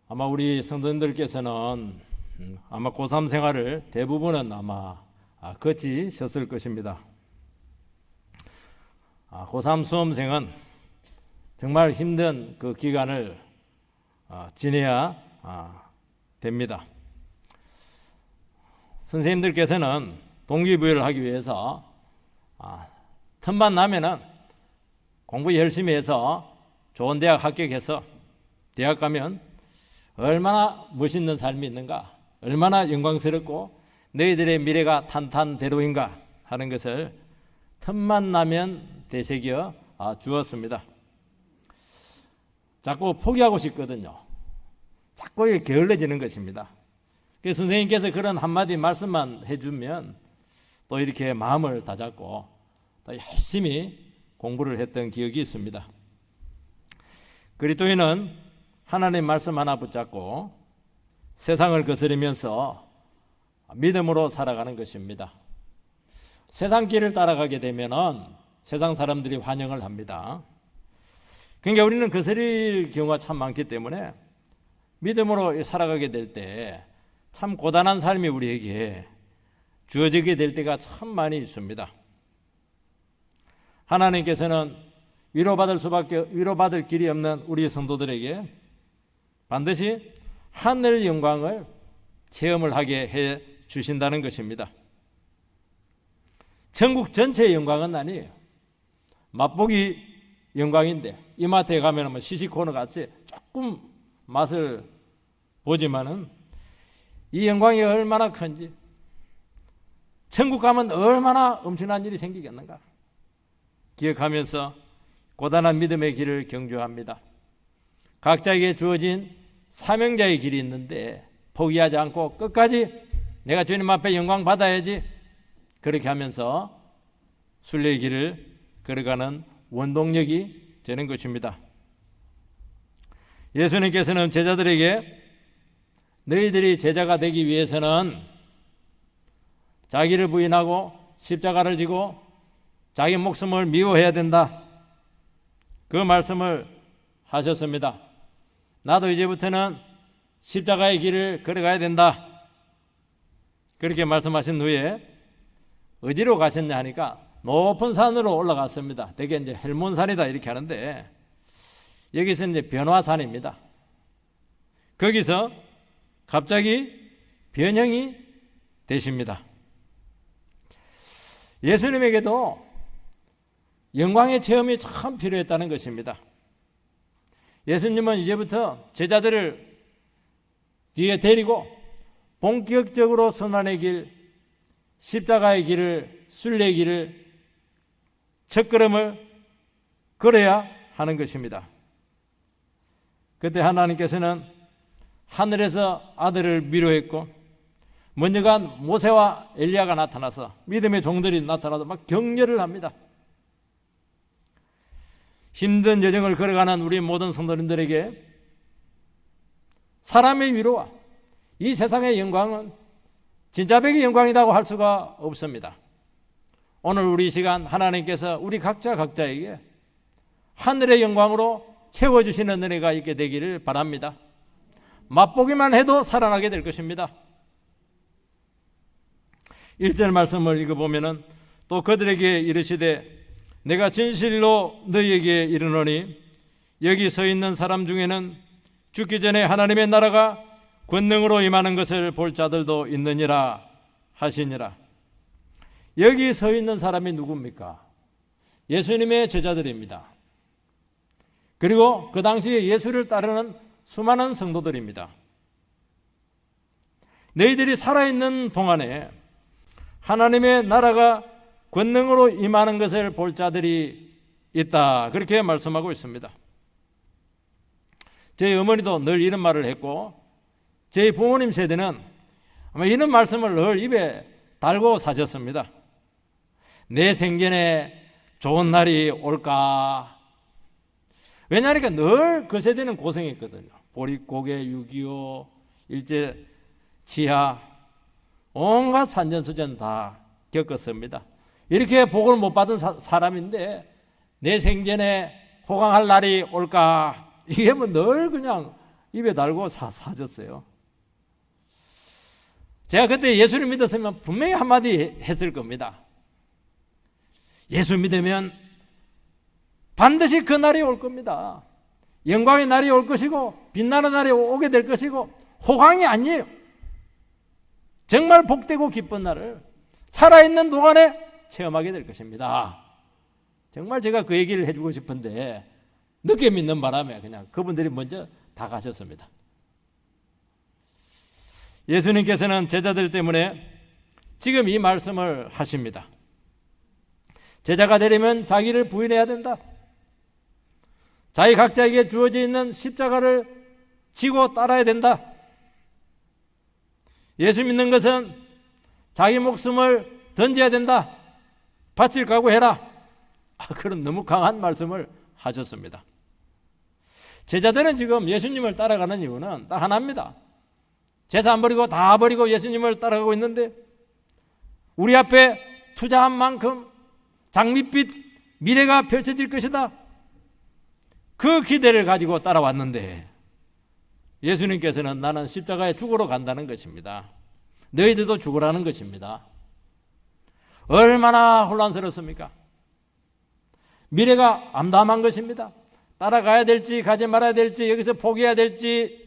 아마 우리 성도님들께서는 아마 고3 생활을 대부분은 아마 거치셨을 것입니다. 고3 수험생은 정말 힘든 그 기간을 지내야 됩니다. 선생님들께서는 동기부여를 하기 위해서 틈만 나면은 공부 열심히 해서 좋은 대학 합격해서 대학 가면 얼마나 멋있는 삶이 있는가, 얼마나 영광스럽고 너희들의 미래가 탄탄대로인가 하는 것을 틈만 나면 되새겨 주었습니다. 자꾸 포기하고 싶거든요. 자꾸 게을러지는 것입니다. 그래서 선생님께서 그런 한마디 말씀만 해주면 또 이렇게 마음을 다잡고 또 열심히 공부를 했던 기억이 있습니다. 그리스도인은 하나님 말씀 하나 붙잡고 세상을 거스르면서 믿음으로 살아가는 것입니다. 세상 길을 따라가게 되면은 세상 사람들이 환영을 합니다. 그러니까 우리는 거스릴 경우가 참 많기 때문에 믿음으로 살아가게 될 때 참 고단한 삶이 우리에게 주어지게 될 때가 참 많이 있습니다. 하나님께서는 위로받을 길이 없는 우리 성도들에게 반드시 하늘 영광을 체험을 하게 해 주신다는 것입니다. 전국 전체의 영광은 아니에요. 맛보기 영광인데 이마트에 가면 뭐 시식코너 같이 조금 맛을 보지만은 이 영광이 얼마나 큰지, 천국 가면 얼마나 엄청난 일이 생기겠는가 기억하면서 고단한 믿음의 길을 경주합니다. 각자에게 주어진 사명자의 길이 있는데 포기하지 않고 끝까지 내가 주님 앞에 영광 받아야지, 그렇게 하면서 순례의 길을 걸어가는 원동력이 되는 것입니다. 예수님께서는 제자들에게 너희들이 제자가 되기 위해서는 자기를 부인하고 십자가를 지고 자기 목숨을 미워해야 된다, 그 말씀을 하셨습니다. 나도 이제부터는 십자가의 길을 걸어가야 된다, 그렇게 말씀하신 후에 어디로 가셨냐 하니까 높은 산으로 올라갔습니다. 되게 이제 헬몬산이다 이렇게 하는데 여기서 이제 변화산입니다. 거기서 갑자기 변형이 되십니다. 예수님에게도 영광의 체험이 참 필요했다는 것입니다. 예수님은 이제부터 제자들을 뒤에 데리고 본격적으로 선한의 길, 십자가의 길을, 순례의 길을 첫걸음을 걸어야 하는 것입니다. 그때 하나님께서는 하늘에서 아들을 위로했고 먼저 간 모세와 엘리야가 나타나서 믿음의 종들이 나타나서 막 격려를 합니다. 힘든 여정을 걸어가는 우리 모든 성도님들에게 사람의 위로와 이 세상의 영광은 진짜 백의 영광이라고 할 수가 없습니다. 오늘 우리 시간 하나님께서 우리 각자에게 하늘의 영광으로 채워주시는 은혜가 있게 되기를 바랍니다. 맛보기만 해도 살아나게 될 것입니다. 1절 말씀을 읽어보면 또 그들에게 이르시되 내가 진실로 너희에게 이르노니 여기 서 있는 사람 중에는 죽기 전에 하나님의 나라가 권능으로 임하는 것을 볼 자들도 있느니라 하시니라. 여기 서 있는 사람이 누굽니까? 예수님의 제자들입니다. 그리고 그 당시에 예수를 따르는 수많은 성도들입니다. 너희들이 살아있는 동안에 하나님의 나라가 권능으로 임하는 것을 볼 자들이 있다, 그렇게 말씀하고 있습니다. 저희 어머니도 늘 이런 말을 했고 저희 부모님 세대는 아마 이런 말씀을 늘 입에 달고 사셨습니다. 내 생전에 좋은 날이 올까. 왜냐하니까 늘 그 세대는 고생했거든요. 보릿고개, 6.25, 일제 치하, 온갖 산전수전 다 겪었습니다. 이렇게 복을 못 받은 사람인데 내 생전에 호강할 날이 올까, 이게 뭐 늘 그냥 입에 달고 사줬어요. 제가 그때 예수를 믿었으면 분명히 한마디 했을 겁니다. 예수 믿으면 반드시 그 날이 올 겁니다. 영광의 날이 올 것이고 빛나는 날이 오게 될 것이고 호강이 아니에요. 정말 복되고 기쁜 날을 살아있는 동안에 체험하게 될 것입니다. 정말 제가 그 얘기를 해주고 싶은데 늦게 믿는 바람에 그냥 그분들이 먼저 다 가셨습니다. 예수님께서는 제자들 때문에 지금 이 말씀을 하십니다. 제자가 되려면 자기를 부인해야 된다. 자기 각자에게 주어져 있는 십자가를 지고 따라야 된다. 예수 믿는 것은 자기 목숨을 던져야 된다. 바칠 각오해라. 그런 너무 강한 말씀을 하셨습니다. 제자들은 지금 예수님을 따라가는 이유는 딱 하나입니다. 재산 버리고 다 버리고 예수님을 따라가고 있는데 우리 앞에 투자한 만큼 장밋빛 미래가 펼쳐질 것이다. 그 기대를 가지고 따라왔는데 예수님께서는 나는 십자가에 죽으러 간다는 것입니다. 너희들도 죽으라는 것입니다. 얼마나 혼란스럽습니까? 미래가 암담한 것입니다. 따라가야 될지 가지 말아야 될지 여기서 포기해야 될지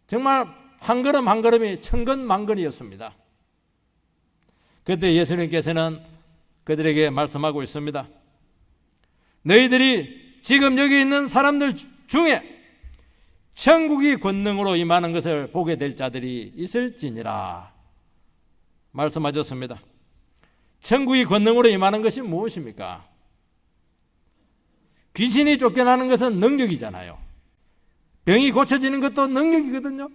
정말 한 걸음 한 걸음이 천근만근이었습니다. 그때 예수님께서는 그들에게 말씀하고 있습니다. 너희들이 지금 여기 있는 사람들 중에 천국이 권능으로 임하는 것을 보게 될 자들이 있을지니라 말씀하셨습니다. 천국이 권능으로 임하는 것이 무엇입니까? 귀신이 쫓겨나는 것은 능력이잖아요. 병이 고쳐지는 것도 능력이거든요.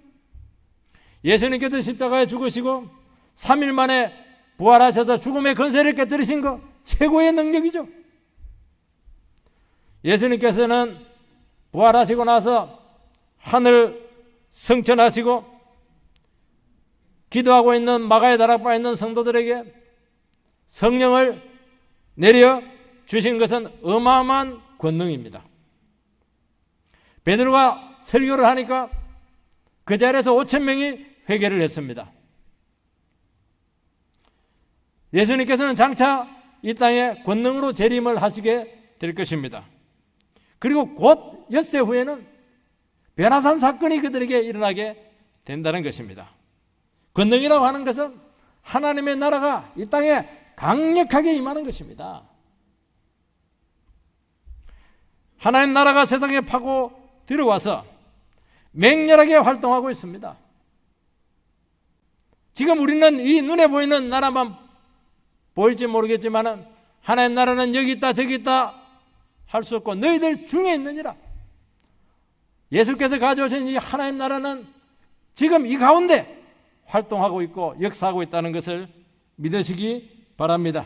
예수님께서 십자가에 죽으시고 3일 만에 부활하셔서 죽음의 권세를 깨뜨리신 것 최고의 능력이죠. 예수님께서는 부활하시고 나서 하늘 승천하시고 기도하고 있는 마가의 다락방에 있는 성도들에게 성령을 내려 주신 것은 어마어마한 권능입니다. 베드로가 설교를 하니까 그 자리에서 5,000명이 회개를 했습니다. 예수님께서는 장차 이 땅에 권능으로 재림을 하시게 될 것입니다. 그리고 곧 엿새 후에는 변화산 사건이 그들에게 일어나게 된다는 것입니다. 권능이라고 하는 것은 하나님의 나라가 이 땅에 강력하게 임하는 것입니다. 하나님 나라가 세상에 파고 들어와서 맹렬하게 활동하고 있습니다. 지금 우리는 이 눈에 보이는 나라만 보일지 모르겠지만 하나님 나라는 여기 있다 저기 있다 할 수 없고 너희들 중에 있느니라. 예수께서 가져오신 이 하나님 나라는 지금 이 가운데 활동하고 있고 역사하고 있다는 것을 믿으시기 바랍니다.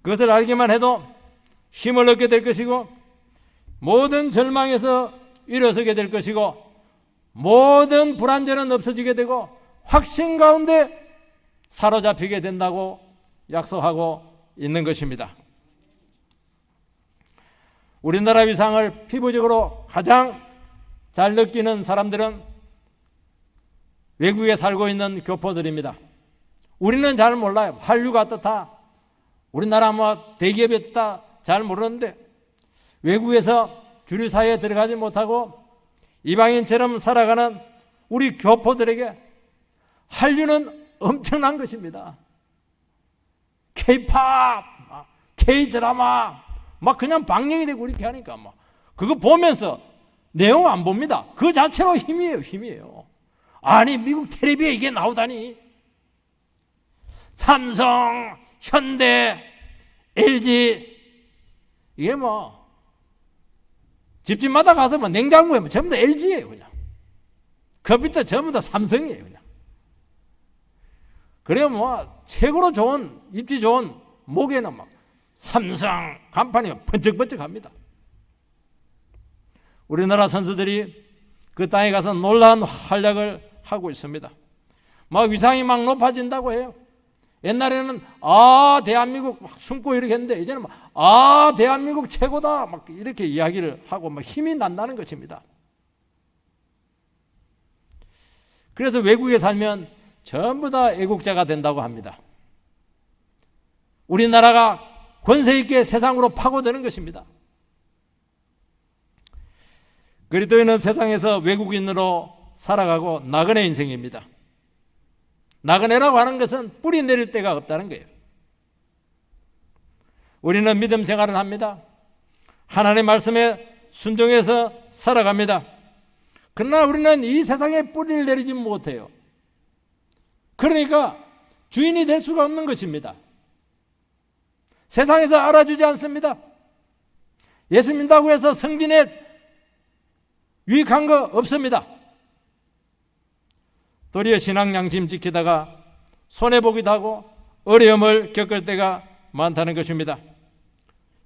그것을 알기만 해도 힘을 얻게 될 것이고 모든 절망에서 일어서게 될 것이고 모든 불안전은 없어지게 되고 확신 가운데 사로잡히게 된다고 약속하고 있는 것입니다. 우리나라 위상을 피부적으로 가장 잘 느끼는 사람들은 외국에 살고 있는 교포들입니다. 우리는 잘 몰라요. 한류가 어떻다, 우리나라 대기업이 어떻다 잘 모르는데 외국에서 주류 사회에 들어가지 못하고 이방인처럼 살아가는 우리 교포들에게 한류는 엄청난 것입니다. K-팝, K-드라마 막 그냥 방영이 되고 이렇게 하니까 막 그거 보면서 내용 안 봅니다. 그 자체로 힘이에요. 아니 미국 텔레비에 이게 나오다니. 삼성, 현대, LG 이게 뭐 집집마다 가서 뭐 냉장고에 뭐 전부 다 LG예요. 그냥 컴퓨터 전부 다 삼성이에요. 그냥 그래요. 뭐 최고로 좋은 입지 좋은 목에는 막 삼성 간판이 번쩍번쩍합니다. 우리나라 선수들이 그 땅에 가서 놀라운 활약을 하고 있습니다. 막 위상이 막 높아진다고 해요. 옛날에는 대한민국 막 숨고 이렇게 했는데 이제는 대한민국 최고다 막 이렇게 이야기를 하고 막 힘이 난다는 것입니다. 그래서 외국에 살면 전부 다 애국자가 된다고 합니다. 우리나라가 권세 있게 세상으로 파고드는 것입니다. 그리스도인은 세상에서 외국인으로 살아가고 나그네 인생입니다. 나그네라고 하는 것은 뿌리 내릴 데가 없다는 거예요. 우리는 믿음 생활을 합니다. 하나님의 말씀에 순종해서 살아갑니다. 그러나 우리는 이 세상에 뿌리를 내리지 못해요. 그러니까 주인이 될 수가 없는 것입니다. 세상에서 알아주지 않습니다. 예수 믿는다고 해서 성진에 유익한 거 없습니다. 도리어 신앙 양심 지키다가 손해보기도 하고 어려움을 겪을 때가 많다는 것입니다.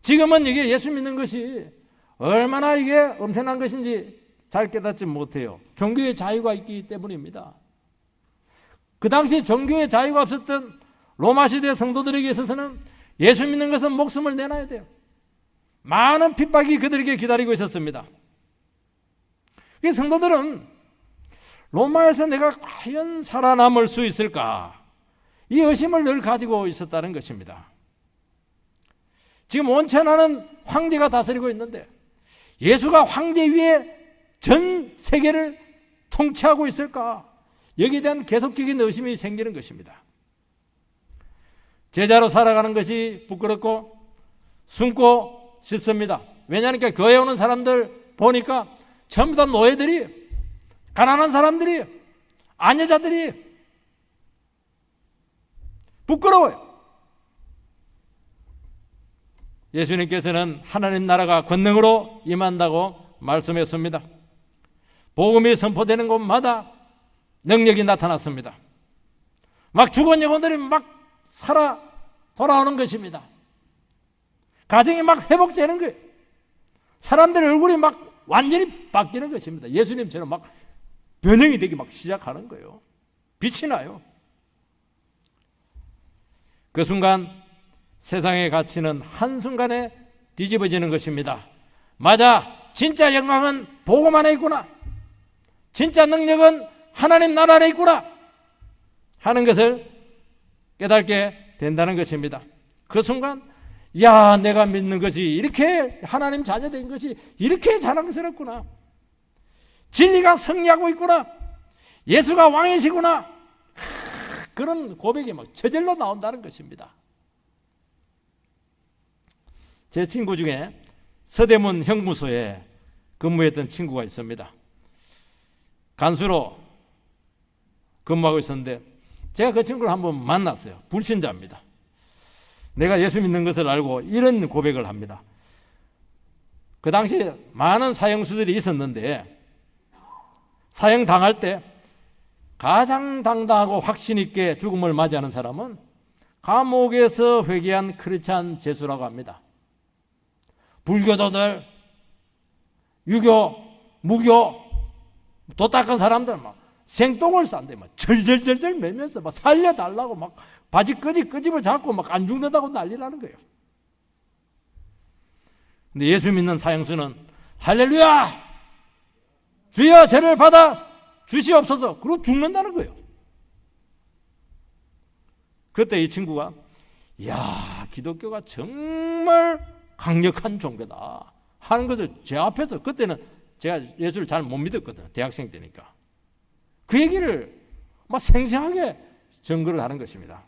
지금은 이게 예수 믿는 것이 얼마나 이게 엄청난 것인지 잘 깨닫지 못해요. 종교의 자유가 있기 때문입니다. 그 당시 종교의 자유가 없었던 로마 시대 성도들에게 있어서는 예수 믿는 것은 목숨을 내놔야 돼요. 많은 핍박이 그들에게 기다리고 있었습니다. 성도들은 로마에서 내가 과연 살아남을 수 있을까? 이 의심을 늘 가지고 있었다는 것입니다. 지금 온천하는 황제가 다스리고 있는데 예수가 황제 위에 전 세계를 통치하고 있을까? 여기에 대한 계속적인 의심이 생기는 것입니다. 제자로 살아가는 것이 부끄럽고 숨고 싶습니다. 왜냐하니까 교회 오는 사람들 보니까 전부 다 노예들이, 가난한 사람들이, 아녀자들이 부끄러워요. 예수님께서는 하나님 나라가 권능으로 임한다고 말씀했습니다. 복음이 선포되는 곳마다 능력이 나타났습니다. 막 죽은 영혼들이 막 살아 돌아오는 것입니다. 가정이 막 회복되는 거예요. 사람들의 얼굴이 막 완전히 바뀌는 것입니다. 예수님처럼 막 변형이 되기 막 시작하는 거예요. 빛이 나요. 그 순간 세상의 가치는 한순간에 뒤집어지는 것입니다. 맞아, 진짜 영광은 복음 안에 있구나, 진짜 능력은 하나님 나라 안에 있구나 하는 것을 깨닫게 된다는 것입니다. 그 순간 내가 믿는 것이 이렇게 하나님 자녀된 것이 이렇게 자랑스럽구나, 진리가 승리하고 있구나, 예수가 왕이시구나, 그런 고백이 막 저절로 나온다는 것입니다. 제 친구 중에 서대문 형무소에 근무했던 친구가 있습니다. 간수로 근무하고 있었는데 제가 그 친구를 한번 만났어요. 불신자입니다. 내가 예수 믿는 것을 알고 이런 고백을 합니다. 그 당시에 많은 사형수들이 있었는데 사형당할 때 가장 당당하고 확신 있게 죽음을 맞이하는 사람은 감옥에서 회개한 크리스찬 제수라고 합니다. 불교도들, 유교, 무교, 도 닦은 사람들 막 생똥을 싼데 막 절절절절 매면서 막 살려달라고 막 바지 끄집을 잡고 막 안 죽는다고 난리라는 거예요. 근데 예수 믿는 사형수는 할렐루야! 주여 죄를 받아 주시옵소서! 그러고 죽는다는 거예요. 그때 이 친구가 기독교가 정말 강력한 종교다 하는 것을 제 앞에서, 그때는 제가 예수를 잘 못 믿었거든요. 대학생 때니까. 그 얘기를 막 생생하게 증거를 하는 것입니다.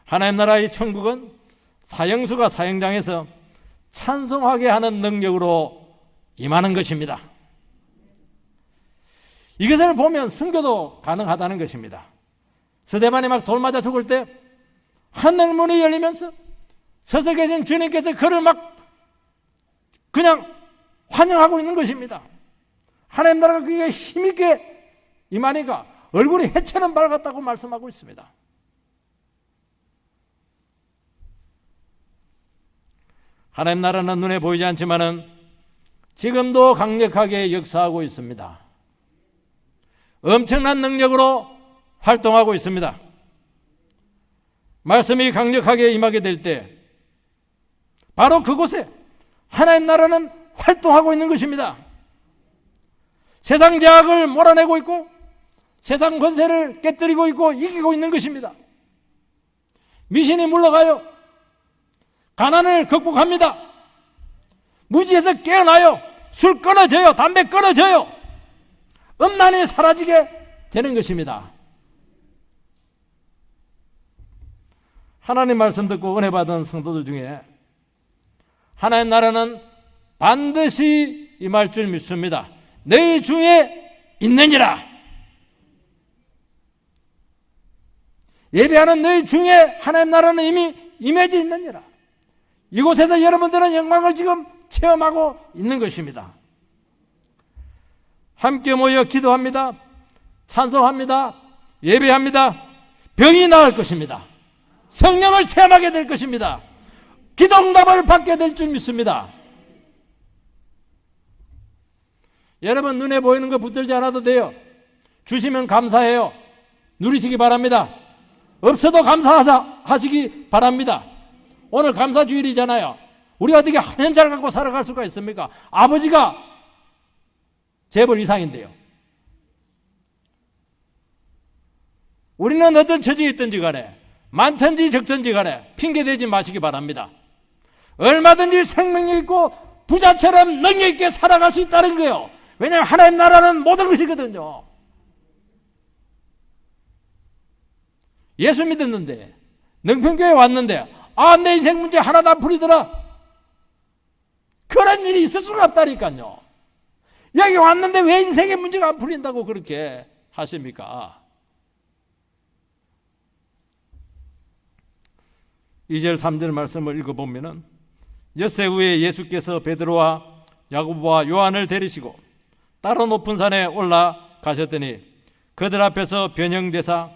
하나님 나라의 천국은 사형수가 사형장에서 찬송하게 하는 능력으로 임하는 것입니다. 이것을 보면 순교도 가능하다는 것입니다. 스데반이 막 돌 맞아 죽을 때 하늘 문이 열리면서 서서 계신 주님께서 그를 막 그냥 환영하고 있는 것입니다. 하나님 나라가 그게 힘있게 임하니까 얼굴이 해처럼 밝았다고 말씀하고 있습니다. 하나님 나라는 눈에 보이지 않지만은 지금도 강력하게 역사하고 있습니다. 엄청난 능력으로 활동하고 있습니다. 말씀이 강력하게 임하게 될 때 바로 그곳에 하나님 나라는 활동하고 있는 것입니다. 세상 제약을 몰아내고 있고 세상 권세를 깨뜨리고 있고 이기고 있는 것입니다. 미신이 물러가요. 가난을 극복합니다. 무지에서 깨어나요. 술 끊어져요. 담배 끊어져요. 음란이 사라지게 되는 것입니다. 하나님 말씀 듣고 은혜 받은 성도들 중에 하나님 나라는 반드시 임할 줄 믿습니다. 너희 중에 있느니라. 예배하는 너희 중에 하나님 나라는 이미 임해져 있느니라. 이곳에서 여러분들은 영광을 지금 체험하고 있는 것입니다. 함께 모여 기도합니다. 찬송합니다. 예배합니다. 병이 나을 것입니다. 성령을 체험하게 될 것입니다. 기도응답을 받게 될 줄 믿습니다. 여러분 눈에 보이는 거 붙들지 않아도 돼요. 주시면 감사해요. 누리시기 바랍니다. 없어도 감사하시기 바랍니다. 오늘 감사주일이잖아요. 우리가 어떻게 한현잘 갖고 살아갈 수가 있습니까? 아버지가 재벌 이상인데요. 우리는 어떤 처지에 있든지 간에 많든지 적든지 간에 핑계대지 마시기 바랍니다. 얼마든지 생명력 있고 부자처럼 능력 있게 살아갈 수 있다는 거예요. 왜냐하면 하나님 나라는 모든 것이거든요. 예수 믿었는데 능평교회 왔는데 내 인생 문제 하나도 안 풀리더라. 그런 일이 있을 수가 없다니까요. 여기 왔는데 왜 인생의 문제가 안 풀린다고 그렇게 하십니까? 2절 3절 말씀을 읽어보면 엿새 후에 예수께서 베드로와 야고보와 요한을 데리시고 따로 높은 산에 올라가셨더니 그들 앞에서 변형되사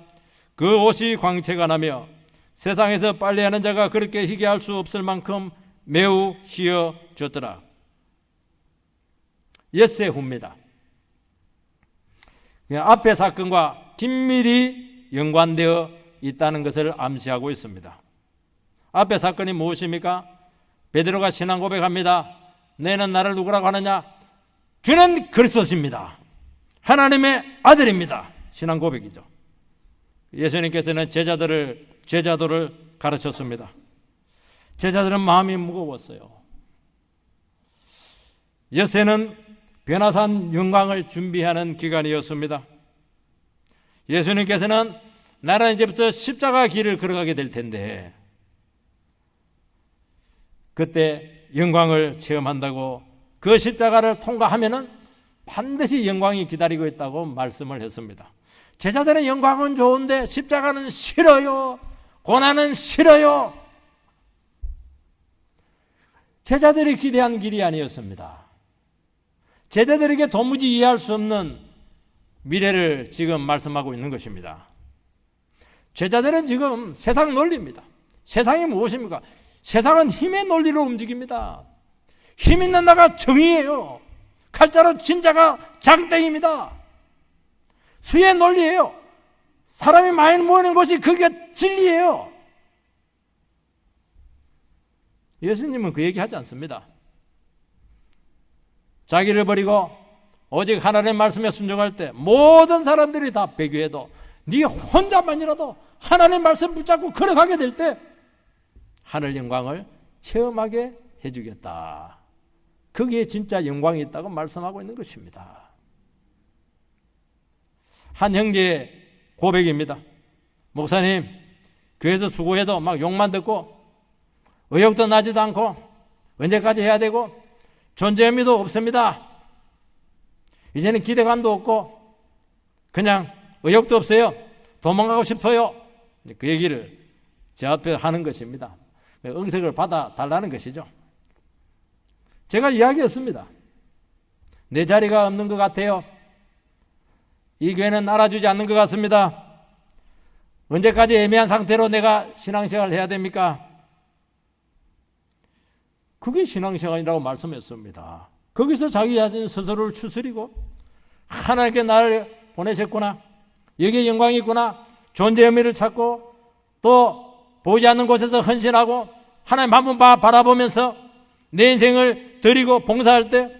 그 옷이 광채가 나며 세상에서 빨래하는 자가 그렇게 희게 할 수 없을 만큼 매우 휘어졌더라. 엿새 후입니다. 앞의 사건과 긴밀히 연관되어 있다는 것을 암시하고 있습니다. 앞의 사건이 무엇입니까? 베드로가 신앙 고백합니다. 너희는 나를 누구라고 하느냐? 주는 그리스도십니다. 하나님의 아들입니다. 신앙 고백이죠. 예수님께서는 제자도를 가르쳤습니다. 제자들은 마음이 무거웠어요. 엿새는 변화산 영광을 준비하는 기간이었습니다. 예수님께서는 나는 이제부터 십자가 길을 걸어가게 될 텐데 그때 영광을 체험한다고 그 십자가를 통과하면은 반드시 영광이 기다리고 있다고 말씀을 했습니다. 제자들은 영광은 좋은데 십자가는 싫어요. 고난은 싫어요. 제자들이 기대한 길이 아니었습니다. 제자들에게 도무지 이해할 수 없는 미래를 지금 말씀하고 있는 것입니다. 제자들은 지금 세상 논리입니다. 세상이 무엇입니까? 세상은 힘의 논리로 움직입니다. 힘 있는 나가 정의예요. 칼자루 친 자가 장땡입니다. 수의 논리예요. 사람이 많이 모이는 것이 그게 진리예요. 예수님은 그 얘기 하지 않습니다. 자기를 버리고 오직 하나님의 말씀에 순종할 때 모든 사람들이 다 배교해도 네 혼자만이라도 하나님의 말씀 붙잡고 걸어가게 될 때 하늘 영광을 체험하게 해주겠다. 거기에 진짜 영광이 있다고 말씀하고 있는 것입니다. 한 형제의 고백입니다. 목사님, 교회에서 수고해도 막 욕만 듣고 의욕도 나지도 않고 언제까지 해야 되고 존재 의미도 없습니다. 이제는 기대감도 없고 그냥 의욕도 없어요. 도망가고 싶어요. 그 얘기를 제 앞에 하는 것입니다. 응석을 받아 달라는 것이죠. 제가 이야기했습니다. 내 자리가 없는 것 같아요. 이 교회는 알아주지 않는 것 같습니다. 언제까지 애매한 상태로 내가 신앙생활을 해야 됩니까? 그게 신앙생활이라고 말씀했습니다. 거기서 자기 자신 스스로를 추스리고 하나님께 나를 보내셨구나, 여기에 영광이 있구나, 존재 의미를 찾고 또 보이지 않는 곳에서 헌신하고 하나님 한 번 바라보면서 내 인생을 드리고 봉사할 때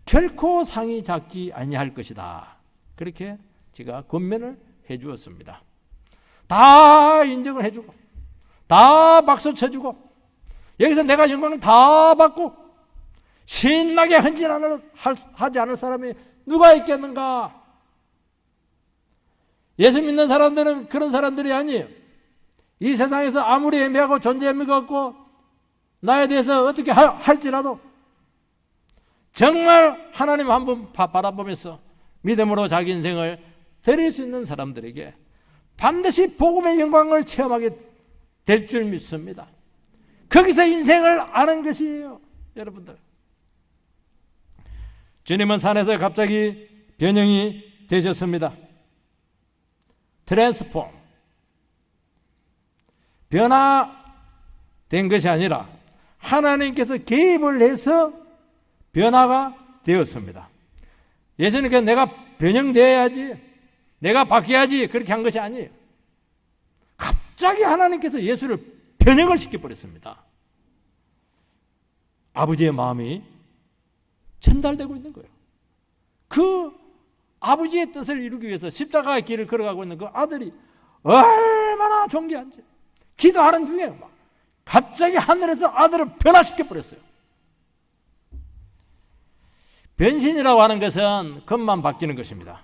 결코 상이 작지 아니할 것이다. 그렇게 제가 권면을 해 주었습니다. 다 인정을 해주고 다 박수 쳐주고 여기서 내가 영광을 다 받고 신나게 헌신하지 않을 사람이 누가 있겠는가? 예수 믿는 사람들은 그런 사람들이 아니에요. 이 세상에서 아무리 애매하고 존재의미가 없고 나에 대해서 어떻게 할지라도 정말 하나님 한 번 바라보면서 믿음으로 자기 인생을 드릴 수 있는 사람들에게 반드시 복음의 영광을 체험하게 될 줄 믿습니다. 거기서 인생을 아는 것이에요. 여러분들, 주님은 산에서 갑자기 변형이 되셨습니다. 트랜스폼, 변화된 것이 아니라 하나님께서 개입을 해서 변화가 되었습니다. 예수님께서 내가 변형되어야지, 내가 바뀌어야지 그렇게 한 것이 아니에요. 갑자기 하나님께서 예수를 변형을 시켜버렸습니다. 아버지의 마음이 전달되고 있는 거예요. 그 아버지의 뜻을 이루기 위해서 십자가의 길을 걸어가고 있는 그 아들이 얼마나 존귀한지 기도하는 중에 막 갑자기 하늘에서 아들을 변화시켜버렸어요. 변신이라고 하는 것은 겉만 바뀌는 것입니다.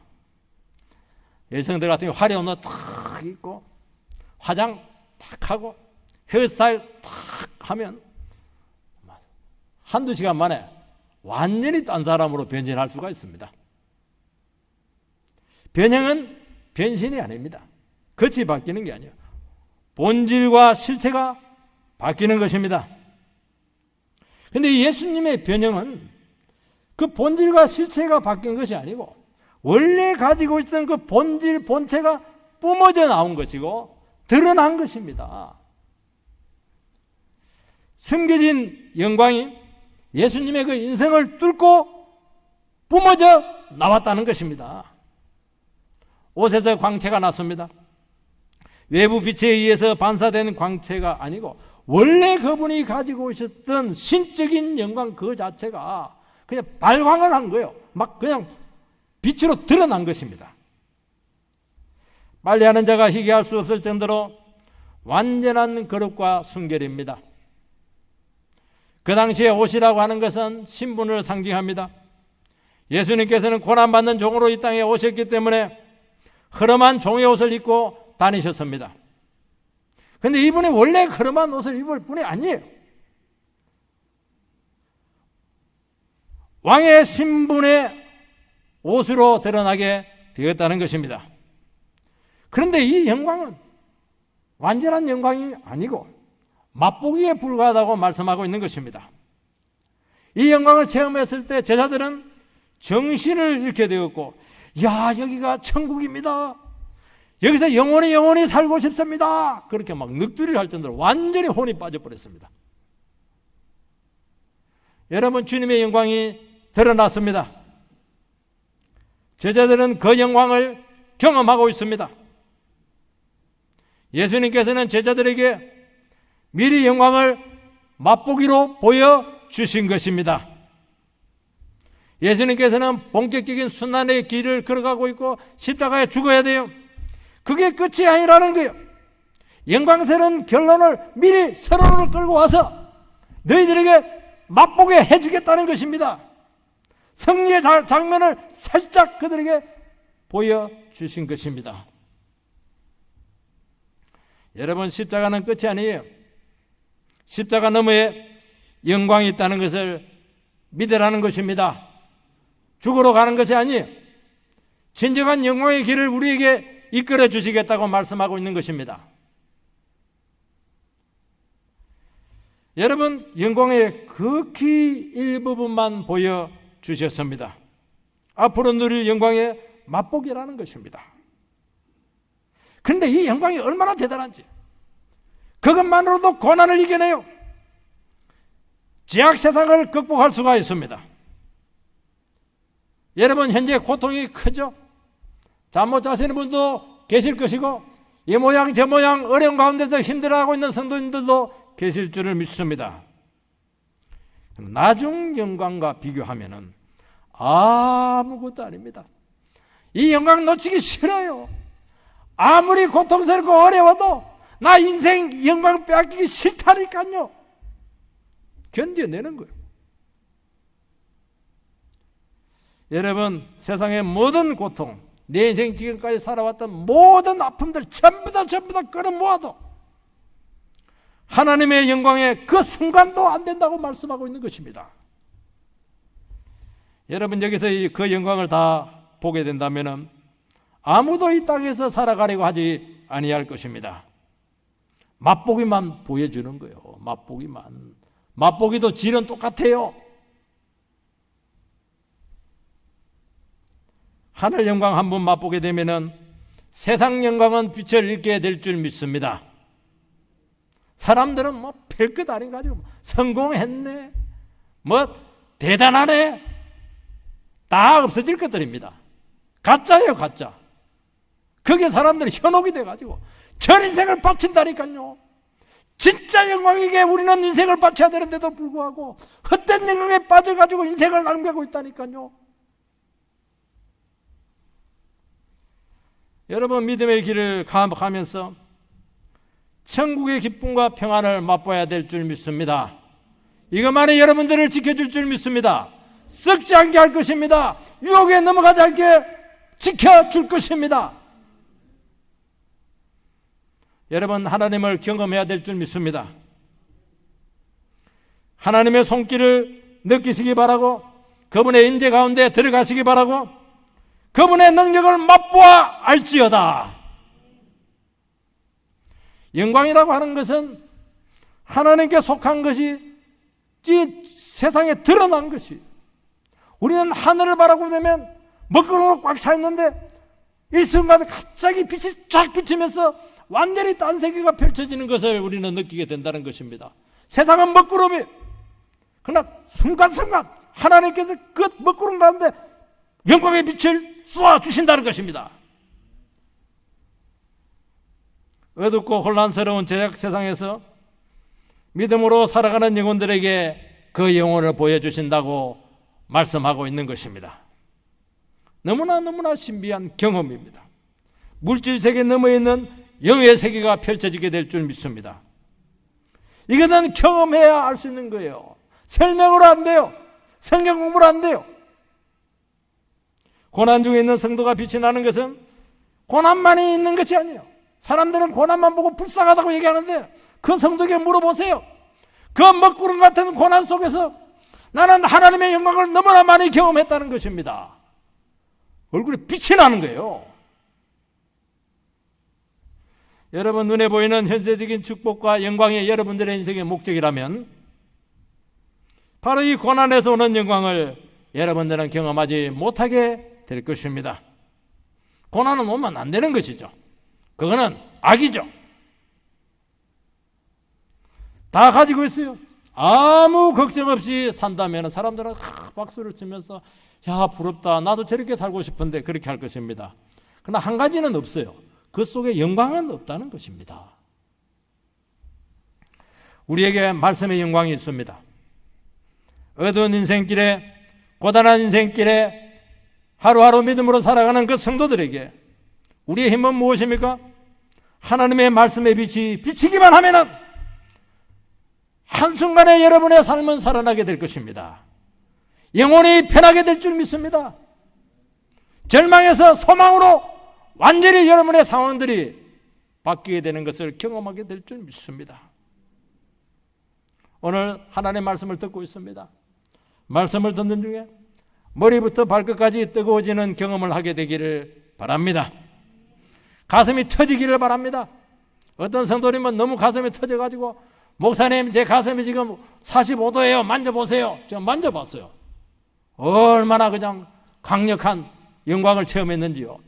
여성들 같은 경우 화려한 옷 탁 입고 화장 탁 하고 헤어스타일 탁 하면 한두 시간 만에 완전히 딴 사람으로 변신할 수가 있습니다. 변형은 변신이 아닙니다. 겉이 바뀌는 게 아니에요. 본질과 실체가 바뀌는 것입니다. 그런데 예수님의 변형은 그 본질과 실체가 바뀐 것이 아니고 원래 가지고 있던 그 본질, 본체가 뿜어져 나온 것이고 드러난 것입니다. 숨겨진 영광이 예수님의 그 인생을 뚫고 뿜어져 나왔다는 것입니다. 옷에서 광채가 났습니다. 외부 빛에 의해서 반사되는 광채가 아니고 원래 그분이 가지고 있었던 신적인 영광 그 자체가 그냥 발광을 한 거예요. 막 그냥 빛으로 드러난 것입니다. 빨래하는 자가 희귀할 수 없을 정도로 완전한 거룩과 순결입니다. 그 당시에 옷이라고 하는 것은 신분을 상징합니다. 예수님께서는 고난받는 종으로 이 땅에 오셨기 때문에 흐름한 종의 옷을 입고 다니셨습니다. 그런데 이분이 원래 흐름한 옷을 입을 분이 아니에요. 왕의 신분의 옷으로 드러나게 되었다는 것입니다. 그런데 이 영광은 완전한 영광이 아니고 맛보기에 불과하다고 말씀하고 있는 것입니다. 이 영광을 체험했을 때 제자들은 정신을 잃게 되었고, 야, 여기가 천국입니다. 여기서 영원히 살고 싶습니다. 그렇게 막 넋두리를 할 정도로 완전히 혼이 빠져버렸습니다. 여러분, 주님의 영광이 드러났습니다. 제자들은 그 영광을 경험하고 있습니다. 예수님께서는 제자들에게 미리 영광을 맛보기로 보여주신 것입니다. 예수님께서는 본격적인 순환의 길을 걸어가고 있고 십자가에 죽어야 돼요. 그게 끝이 아니라는 거예요. 영광스러운 결론을 미리 선언을 끌고 와서 너희들에게 맛보게 해주겠다는 것입니다. 승리의 장면을 살짝 그들에게 보여주신 것입니다. 여러분, 십자가는 끝이 아니에요. 십자가 너머에 영광이 있다는 것을 믿으라는 것입니다. 죽으러 가는 것이 아니에요. 진정한 영광의 길을 우리에게 이끌어 주시겠다고 말씀하고 있는 것입니다. 여러분, 영광의 극히 일부분만 보여주셨습니다. 앞으로 누릴 영광의 맛보기라는 것입니다. 그런데 이 영광이 얼마나 대단한지, 그것만으로도 고난을 이겨내요. 죄악 세상을 극복할 수가 있습니다. 여러분, 현재 고통이 크죠? 잠 못 자시는 분도 계실 것이고 이 모양 저 모양 어려운 가운데서 힘들어하고 있는 성도님들도 계실 줄을 믿습니다. 나중 영광과 비교하면은 아무것도 아닙니다. 이 영광 놓치기 싫어요. 아무리 고통스럽고 어려워도 나 인생 영광 빼앗기기 싫다니까요. 견뎌내는 거예요. 여러분, 세상의 모든 고통, 내 인생 지금까지 살아왔던 모든 아픔들 전부 다 끌어모아도 하나님의 영광에 그 순간도 안 된다고 말씀하고 있는 것입니다. 여러분, 여기서 그 영광을 다 보게 된다면 아무도 이 땅에서 살아가려고 하지 아니할 것입니다. 맛보기만 보여주는 거예요. 맛보기만. 맛보기도 질은 똑같아요. 하늘 영광 한번 맛보게 되면은 세상 영광은 빛을 잃게 될 줄 믿습니다. 사람들은 뭐 별것 아닌 가지고 성공했네, 뭐 대단하네, 다 없어질 것들입니다. 가짜예요, 가짜. 그게 사람들이 현혹이 돼가지고 전 인생을 바친다니까요. 진짜 영광에게 우리는 인생을 바쳐야 되는데도 불구하고 헛된 영광에 빠져가지고 인생을 낭비하고 있다니까요. 여러분, 믿음의 길을 가면서 천국의 기쁨과 평안을 맛봐야 될 줄 믿습니다. 이것만이 여러분들을 지켜줄 줄 믿습니다. 썩지 않게 할 것입니다. 유혹에 넘어가지 않게 지켜줄 것입니다. 여러분, 하나님을 경험해야 될 줄 믿습니다. 하나님의 손길을 느끼시기 바라고, 그분의 임재 가운데 들어가시기 바라고, 그분의 능력을 맛보아 알지어다. 영광이라고 하는 것은 하나님께 속한 것이 이 세상에 드러난 것이, 우리는 하늘을 바라보게 되면 먹구름으로 꽉 차 있는데 일순간에 갑자기 빛이 쫙 비치면서 완전히 딴 세계가 펼쳐지는 것을 우리는 느끼게 된다는 것입니다. 세상은 먹구름이에요. 그러나 순간순간 하나님께서 그 먹구름 가운데 영광의 빛을 쏘아 주신다는 것입니다. 어둡고 혼란스러운 죄악 세상에서 믿음으로 살아가는 영혼들에게 그 영혼을 보여주신다고 말씀하고 있는 것입니다. 너무나 신비한 경험입니다. 물질 세계 너머에 있는 영의 세계가 펼쳐지게 될 줄 믿습니다. 이것은 경험해야 알 수 있는 거예요. 설명으로 안 돼요. 성경 공부로 안 돼요. 고난 중에 있는 성도가 빛이 나는 것은 고난만이 있는 것이 아니에요. 사람들은 고난만 보고 불쌍하다고 얘기하는데 그 성도에게 물어보세요. 그 먹구름 같은 고난 속에서 나는 하나님의 영광을 너무나 많이 경험했다는 것입니다. 얼굴에 빛이 나는 거예요. 여러분, 눈에 보이는 현세적인 축복과 영광이 여러분들의 인생의 목적이라면 바로 이 고난에서 오는 영광을 여러분들은 경험하지 못하게 될 것입니다. 고난은 오면 안 되는 것이죠. 그거는 악이죠. 다 가지고 있어요. 아무 걱정 없이 산다면 사람들은 박수를 치면서 야, 부럽다, 나도 저렇게 살고 싶은데 그렇게 할 것입니다. 그러나 한 가지는 없어요. 그 속에 영광은 없다는 것입니다. 우리에게 말씀의 영광이 있습니다. 어두운 인생길에, 고단한 인생길에 하루하루 믿음으로 살아가는 그 성도들에게 우리의 힘은 무엇입니까? 하나님의 말씀의 빛이 비치기만 하면은 한순간에 여러분의 삶은 살아나게 될 것입니다. 영혼이 편하게 될 줄 믿습니다. 절망에서 소망으로 완전히 여러분의 상황들이 바뀌게 되는 것을 경험하게 될 줄 믿습니다. 오늘 하나님의 말씀을 듣고 있습니다. 말씀을 듣는 중에 머리부터 발끝까지 뜨거워지는 경험을 하게 되기를 바랍니다. 가슴이 터지기를 바랍니다. 어떤 성도님은 너무 가슴이 터져가지고 목사님, 제 가슴이 지금 45도예요. 만져보세요. 제가 만져봤어요. 얼마나 그냥 강력한 영광을 체험했는지요.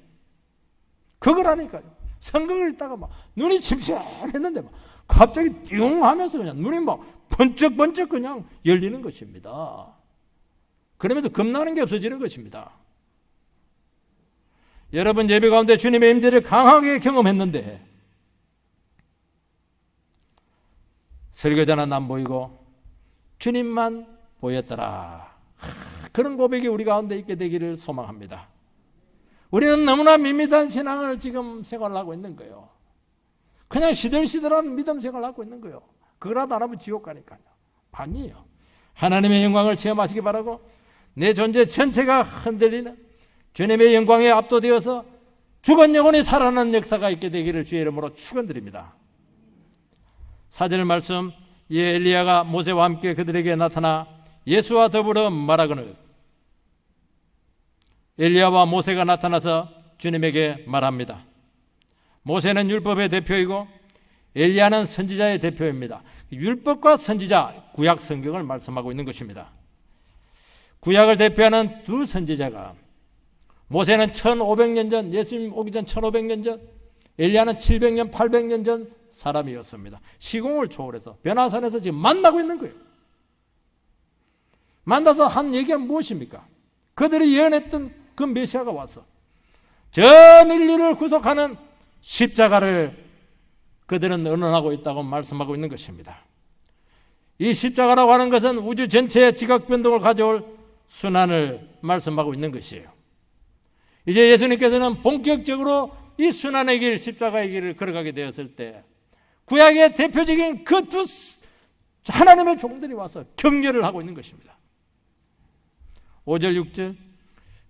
그거라니까요. 성경을 읽다가 막 눈이 침침했는데 막 갑자기 띵 하면서 그냥 눈이 막 번쩍번쩍 그냥 열리는 것입니다. 그러면서 겁나는 게 없어지는 것입니다. 여러분, 예배 가운데 주님의 임재를 강하게 경험했는데 설교자는 안 보이고 주님만 보였더라. 그런 고백이 우리 가운데 있게 되기를 소망합니다. 우리는 너무나 밋밋한 신앙을 지금 생활하고 있는 거예요. 그냥 시들시들한 믿음 생활하고 있는 거예요. 그거라도 안 하면 지옥 가니까요. 아니에요. 하나님의 영광을 체험하시기 바라고 내 존재 전체가 흔들리는 주님의 영광에 압도되어서 죽은 영혼이 살아나는 역사가 있게 되기를 주의 이름으로 축원드립니다. 4절 말씀, 이에 엘리야가 모세와 함께 그들에게 나타나 예수와 더불어 말하거늘. 엘리야와 모세가 나타나서 주님에게 말합니다. 모세는 율법의 대표이고 엘리야는 선지자의 대표입니다. 율법과 선지자, 구약 성경을 말씀하고 있는 것입니다. 구약을 대표하는 두 선지자가, 모세는 1500년 전, 예수님 오기 전 1500년 전, 엘리야는 700년, 800년 전 사람이었습니다. 시공을 초월해서 변화산에서 지금 만나고 있는 거예요. 만나서 한 얘기가 무엇입니까? 그들이 예언했던 그 메시아가 와서 전 인류를 구속하는 십자가를 그들은 언언하고 있다고 말씀하고 있는 것입니다. 이 십자가라고 하는 것은 우주 전체의 지각 변동을 가져올 순환을 말씀하고 있는 것이에요. 이제 예수님께서는 본격적으로 이 순환의 길, 십자가의 길을 걸어가게 되었을 때 구약의 대표적인 그 두 하나님의 종들이 와서 격려를 하고 있는 것입니다. 5절 6절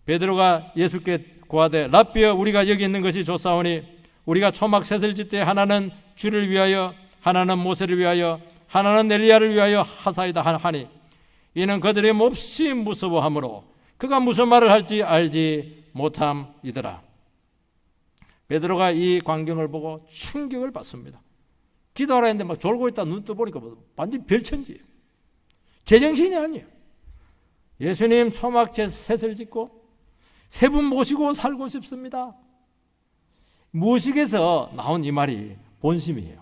베드로가 예수께 고하되 랍비여 우리가 여기 있는 것이 좋사오니 우리가 초막 셋을 짓되 하나는 주를 위하여 하나는 모세를 위하여 하나는 엘리야를 위하여 하사이다 하니 이는 그들이 몹시 무서워하므로 그가 무슨 말을 할지 알지 못함이더라. 베드로가 이 광경을 보고 충격을 받습니다. 기도하라 했는데 막 졸고 있다 눈 떠보니까 완전 별천지예요. 제정신이 아니에요. 예수님 초막 셋을 짓고 세 분 모시고 살고 싶습니다. 무식에서 나온 이 말이 본심이에요.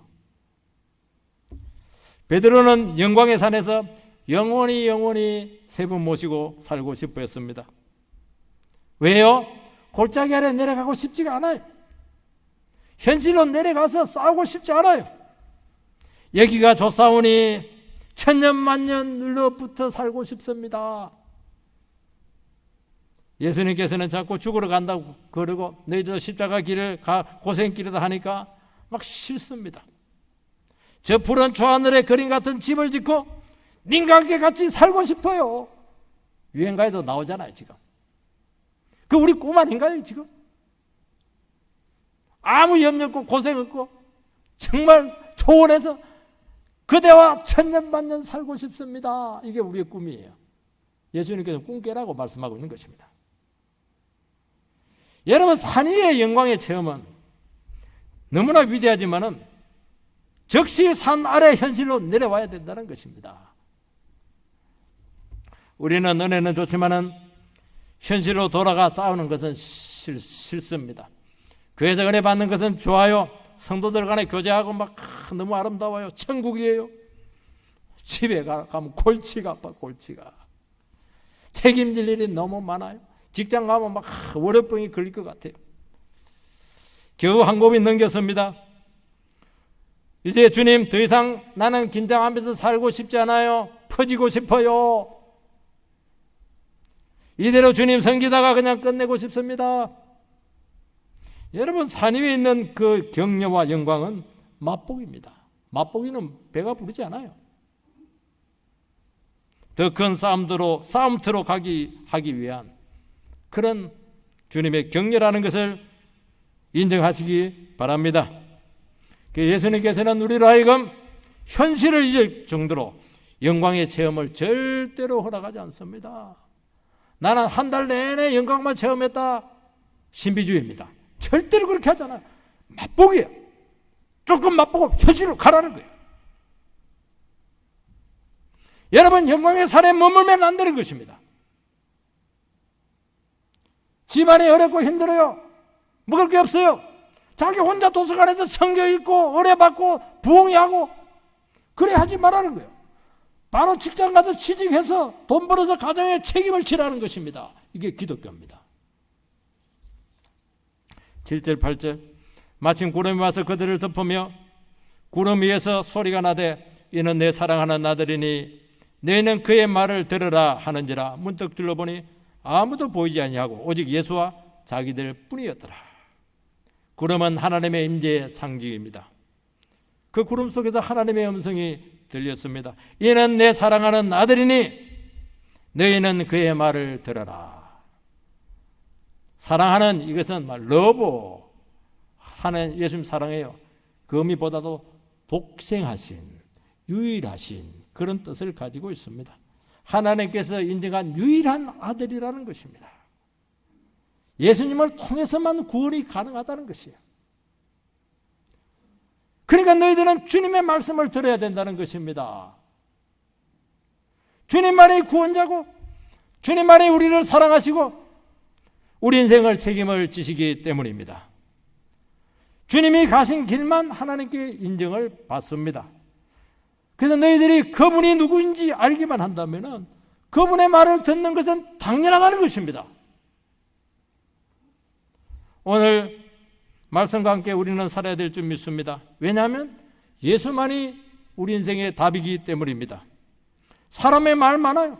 베드로는 영광의 산에서 영원히 세 분 모시고 살고 싶어 했습니다. 왜요? 골짜기 아래 내려가고 싶지가 않아요. 현실로 내려가서 싸우고 싶지 않아요. 여기가 좋사오니 천년만년 눌러붙어 살고 싶습니다. 예수님께서는 자꾸 죽으러 간다고 그러고 너희도 십자가 길을 고생길이다 하니까 막 싫습니다. 저 푸른 초하늘의 그림 같은 집을 짓고 님과 함께 같이 살고 싶어요. 유행가에도 나오잖아요 지금. 그 우리 꿈 아닌가요 지금? 아무 염려 없고 고생 없고 정말 초원에서 그대와 천년만년 살고 싶습니다. 이게 우리의 꿈이에요. 예수님께서 꿈 깨라고 말씀하고 있는 것입니다. 여러분 산 위의 영광의 체험은 너무나 위대하지만은 즉시 산 아래 현실로 내려와야 된다는 것입니다. 우리는 은혜는 좋지만은 현실로 돌아가 싸우는 것은 싫습니다. 교회에서 은혜 받는 것은 좋아요. 성도들 간에 교제하고 막 너무 아름다워요. 천국이에요. 집에 가면 골치가 아파. 골치가 책임질 일이 너무 많아요. 직장 가면 막 월요병이 걸릴 것 같아요. 겨우 한 곱이 넘겼습니다. 이제 주님 더 이상 나는 긴장하면서 살고 싶지 않아요. 퍼지고 싶어요. 이대로 주님 섬기다가 그냥 끝내고 싶습니다. 여러분 산 위에 있는 그 격려와 영광은 맛보기입니다. 맛보기는 배가 부르지 않아요. 더 큰 싸움터로 하기 위한 그런 주님의 격려라는 것을 인정하시기 바랍니다. 예수님께서는 우리로 하여금 현실을 잊을 정도로 영광의 체험을 절대로 허락하지 않습니다. 나는 한 달 내내 영광만 체험했다. 신비주의입니다. 절대로 그렇게 하잖아요. 맛보기예요. 조금 맛보고 현실로 가라는 거예요. 여러분 영광의 산에 머물면 안 되는 것입니다. 집안이 어렵고 힘들어요. 먹을 게 없어요. 자기 혼자 도서관에서 성경 읽고 의뢰받고 부흥회하고 그래 하지 말라는 거예요. 바로 직장 가서 취직해서 돈 벌어서 가정에 책임을 지라는 것입니다. 이게 기독교입니다. 7절 8절 마침 구름이 와서 그들을 덮으며 구름 위에서 소리가 나되 이는 내 사랑하는 아들이니 너희는 그의 말을 들으라 하는지라. 문득 둘러보니 아무도 보이지 아니하고 오직 예수와 자기들 뿐이었더라. 구름은 하나님의 임재의 상징입니다. 그 구름 속에서 하나님의 음성이 들렸습니다. 이는 내 사랑하는 아들이니 너희는 그의 말을 들어라. 사랑하는, 이것은 러브 하는, 예수님 사랑해요. 그 의미보다도 독생하신, 유일하신 그런 뜻을 가지고 있습니다. 하나님께서 인정한 유일한 아들이라는 것입니다. 예수님을 통해서만 구원이 가능하다는 것이에요. 그러니까 너희들은 주님의 말씀을 들어야 된다는 것입니다. 주님만이 구원자고 주님만이 우리를 사랑하시고 우리 인생을 책임을 지시기 때문입니다. 주님이 가신 길만 하나님께 인정을 받습니다. 그래서 너희들이 그분이 누구인지 알기만 한다면 그분의 말을 듣는 것은 당연하다는 것입니다. 오늘 말씀과 함께 우리는 살아야 될 줄 믿습니다. 왜냐하면 예수만이 우리 인생의 답이기 때문입니다. 사람의 말 많아요.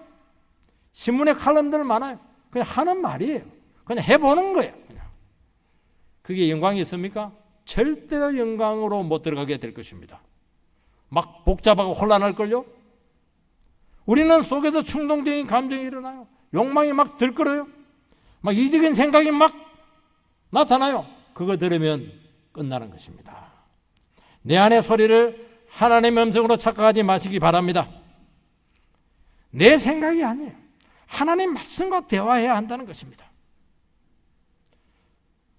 신문에 칼럼들 많아요. 그냥 하는 말이에요. 그냥 해보는 거예요. 그냥. 그게 영광이 있습니까? 절대로 영광으로 못 들어가게 될 것입니다. 막 복잡하고 혼란할걸요? 우리는 속에서 충동적인 감정이 일어나요. 욕망이 막 들끓어요. 막 이적인 생각이 막 나타나요. 그거 들으면 끝나는 것입니다. 내 안의 소리를 하나님의 음성으로 착각하지 마시기 바랍니다. 내 생각이 아니에요. 하나님 말씀과 대화해야 한다는 것입니다.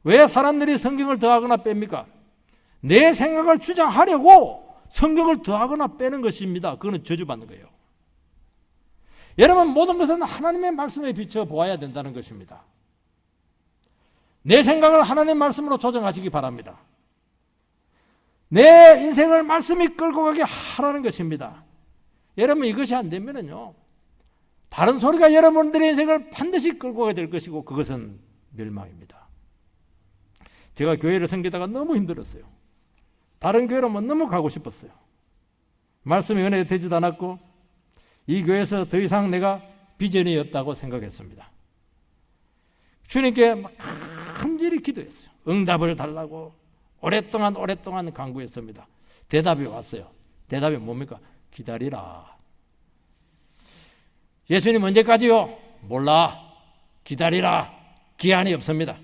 왜 사람들이 성경을 더하거나 뺍니까? 내 생각을 주장하려고 성경을 더하거나 빼는 것입니다. 그거는 저주받는 거예요. 여러분, 모든 것은 하나님의 말씀에 비춰 보아야 된다는 것입니다. 내 생각을 하나님의 말씀으로 조정하시기 바랍니다. 내 인생을 말씀이 끌고 가게 하라는 것입니다. 여러분, 이것이 안 되면요, 다른 소리가 여러분들의 인생을 반드시 끌고 가게 될 것이고 그것은 멸망입니다. 제가 교회를 섬기다가 너무 힘들었어요. 다른 교회로 너무 가고 싶었어요. 말씀이 은혜가 되지도 않았고 이 교회에서 더 이상 내가 비전이 없다고 생각했습니다. 주님께 막 간절히 기도했어요. 응답을 달라고 오랫동안 간구했습니다. 대답이 왔어요. 대답이 뭡니까? 기다리라. 예수님 언제까지요? 몰라. 기다리라. 기한이 없습니다.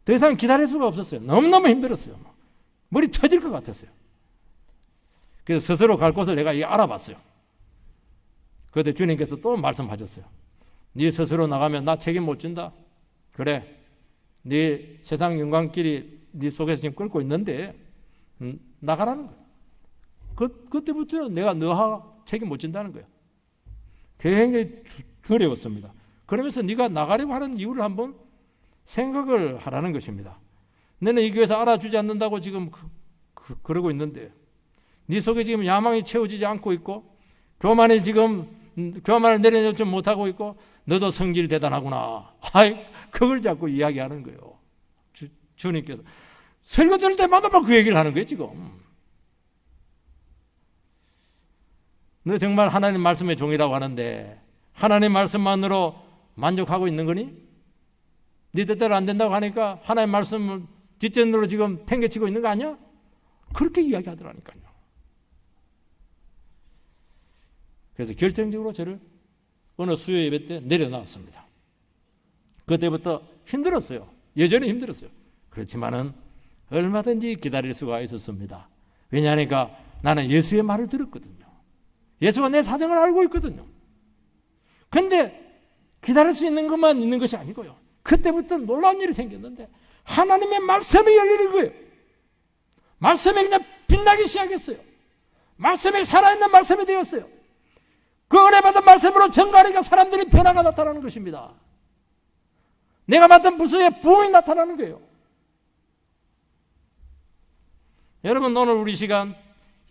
더 이상 기다릴 수가 없었어요. 너무너무 힘들었어요. 머리 터질 것 같았어요. 그래서 스스로 갈 곳을 내가 알아봤어요. 그때 주님께서 또 말씀하셨어요. 네 스스로 나가면 나 책임 못 진다. 그래, 네 세상 영광길이 네 속에서 지금 끌고 있는데 나가라는 거야. 그때부터는 내가 너하 책임 못 진다는 거야. 굉장히 두려웠습니다. 그러면서 네가 나가려고 하는 이유를 한번 생각을 하라는 것입니다. 너는 이 교회에서 알아주지 않는다고 지금 그러고 있는데 네 속에 지금 야망이 채워지지 않고 있고 교만이 지금 교만을 내려놓지 못하고 있고 너도 성질 대단하구나. 그걸 자꾸 이야기하는 거예요. 주님께서 설교 들을 때마다 막 그 얘기를 하는 거예요. 지금 너 정말 하나님 말씀의 종이라고 하는데 하나님 말씀만으로 만족하고 있는 거니? 네 뜻대로 안 된다고 하니까 하나님 말씀을 뒷전으로 지금 팽개치고 있는 거 아니야? 그렇게 이야기하더라니까요. 그래서 결정적으로 저를 어느 수요 예배 때 내려놨습니다. 그때부터 힘들었어요. 여전히 힘들었어요. 그렇지만은 얼마든지 기다릴 수가 있었습니다. 왜냐하니까 나는 예수의 말을 들었거든요. 예수가 내 사정을 알고 있거든요. 그런데 기다릴 수 있는 것만 있는 것이 아니고요. 그때부터 놀라운 일이 생겼는데 하나님의 말씀이 열리는 거예요. 말씀이 그냥 빛나기 시작했어요. 말씀이 살아있는 말씀이 되었어요. 그 은혜받은 말씀으로 전가하니까 사람들이 변화가 나타나는 것입니다. 내가 맡은 부서에 부흥이 나타나는 거예요. 여러분, 오늘 우리 시간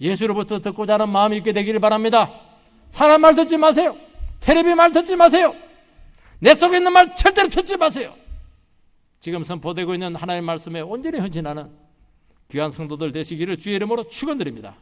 예수로부터 듣고자 하는 마음이 있게 되기를 바랍니다. 사람 말 듣지 마세요. 텔레비 말 듣지 마세요. 내 속에 있는 말 절대로 듣지 마세요. 지금 선포되고 있는 하나님의 말씀에 온전히 헌신하는 귀한 성도들 되시기를 주의 이름으로 축원드립니다.